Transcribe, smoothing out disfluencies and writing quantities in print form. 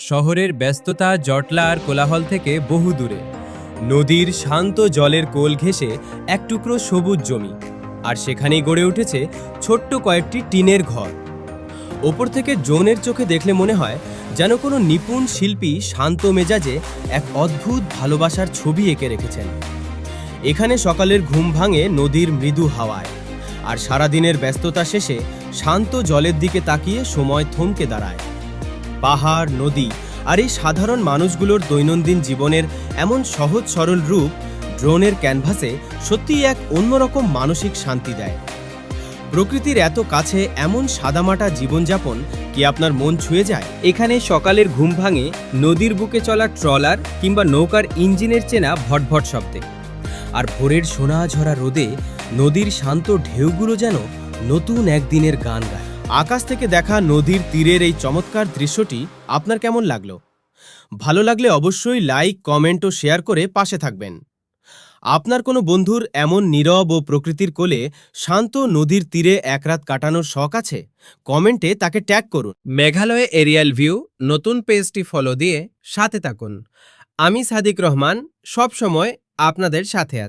শহরের ব্যস্ততা, জটলা আর কোলাহল থেকে বহু দূরে নদীর শান্ত জলের কোল ঘেঁষে এক টুকরো সবুজ জমি, আর সেখানেই গড়ে উঠেছে ছোট্ট কয়েকটি টিনের ঘর। ওপর থেকে ড্রোনের চোখে দেখলে মনে হয় যেন কোনো নিপুণ শিল্পী শান্ত মেজাজে এক অদ্ভুত ভালোবাসার ছবি এঁকে রেখেছেন। এখানে সকালের ঘুম ভাঙে নদীর মৃদু হাওয়ায়, আর সারাদিনের ব্যস্ততা শেষে শান্ত জলের দিকে তাকিয়ে সময় থমকে দাঁড়ায়। পাহাড়, নদী আর এই সাধারণ মানুষগুলোর দৈনন্দিন জীবনের এমন সহজ সরল রূপ ড্রোনের ক্যানভাসে সত্যিই এক অন্যরকম মানসিক শান্তি দেয়। প্রকৃতির এত কাছে এমন সাদামাটা জীবনযাপন কি আপনার মন ছুঁয়ে যায়? এখানে সকালের ঘুম ভাঙে নদীর বুকে চলা ট্রলার কিংবা নৌকার ইঞ্জিনের চেনা ভটভট শব্দে, আর ভোরের সোনাঝরা রোদে নদীর শান্ত ঢেউগুলো যেন নতুন একদিনের গান গায়। আকাশ থেকে দেখা নদীর তীরের এই চমৎকার দৃশ্যটি আপনার কেমন লাগলো? ভালো লাগলে অবশ্যই লাইক, কমেন্ট ও শেয়ার করে পাশে থাকবেন। আপনার কোনো বন্ধুর এমন নীরব ও প্রকৃতির কোলে শান্ত নদীর তীরে এক রাত কাটানোর শখ আছে? কমেন্টে তাকে ট্যাগ করুন। মেঘালয় এরিয়াল ভিউ নতুন পেজটি ফলো দিয়ে সাথে থাকুন। আমি সাদিক রহমান, সব সময় আপনাদের সাথে আছি।